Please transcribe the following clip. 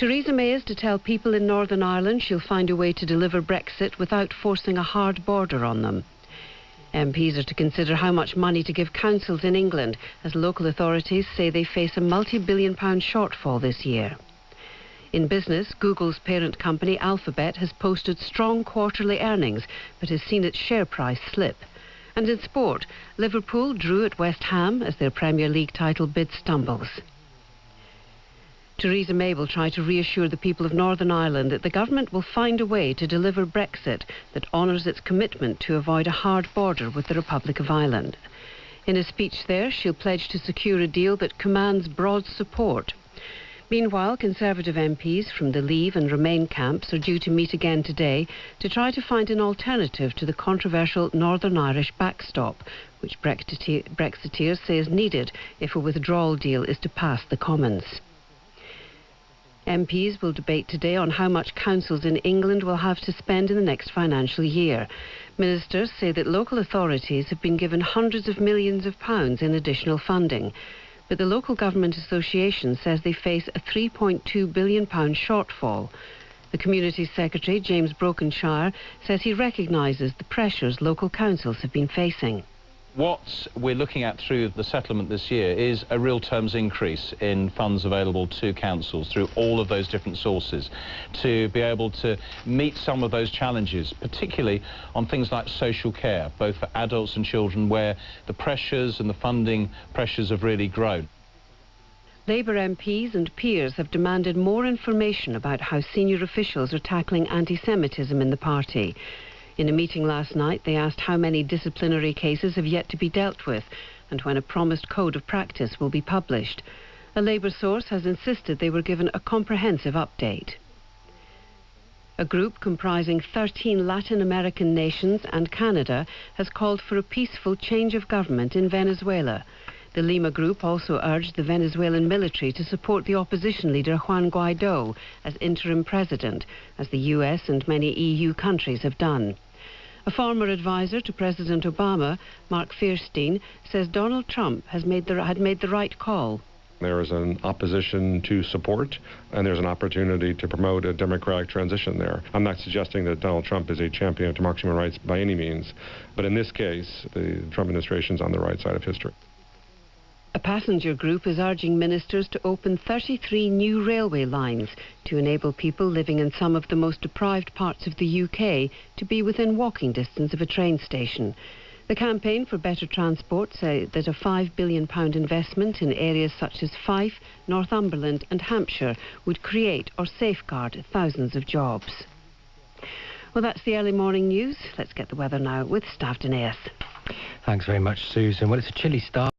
Theresa May is to tell people in Northern Ireland she'll find a way to deliver Brexit without forcing a hard border on them. MPs are to consider how much money to give councils in England, as local authorities say they face a multi-billion-pound shortfall this year. In business, Google's parent company Alphabet has posted strong quarterly earnings, but has seen its share price slip. And in sport, Liverpool drew at West Ham as their Premier League title bid stumbles. Theresa May will try to reassure the people of Northern Ireland that the government will find a way to deliver Brexit that honours its commitment to avoid a hard border with the Republic of Ireland. In a speech there, she'll pledge to secure a deal that commands broad support. Meanwhile, Conservative MPs from the Leave and Remain camps are due to meet again today to try to find an alternative to the controversial Northern Irish backstop, which Brexiteers say is needed if a withdrawal deal is to pass the Commons. MPs will debate today on how much councils in England will have to spend in the next financial year. Ministers say that local authorities have been given hundreds of millions of pounds in additional funding. But the Local Government Association says they face a £3.2 billion shortfall. The Community Secretary, James Brokenshire, says he recognises the pressures local councils have been facing. What we're looking at through the settlement this year is a real terms increase in funds available to councils through all of those different sources to be able to meet some of those challenges, particularly on things like social care, both for adults and children, where the pressures and the funding pressures have really grown. Labour MPs and peers have demanded more information about how senior officials are tackling anti-Semitism in the party. In a meeting last night, they asked how many disciplinary cases have yet to be dealt with and when a promised code of practice will be published. A Labour source has insisted they were given a comprehensive update. A group comprising 13 Latin American nations and Canada has called for a peaceful change of government in Venezuela. The Lima group also urged the Venezuelan military to support the opposition leader Juan Guaidó as interim president, as the US and many EU countries have done. A former advisor to President Obama, Mark Fierstein, says Donald Trump had made the right call. There is an opposition to support, and there's an opportunity to promote a democratic transition there. I'm not suggesting that Donald Trump is a champion of democracy and rights by any means, but in this case, the Trump administration is on the right side of history. A passenger group is urging ministers to open 33 new railway lines to enable people living in some of the most deprived parts of the UK to be within walking distance of a train station. The Campaign for Better Transport say that a £5 billion investment in areas such as Fife, Northumberland and Hampshire would create or safeguard thousands of jobs. Well, that's the early morning news. Let's get the weather now with Stavden Ace. Thanks very much, Susan. Well, it's a chilly start.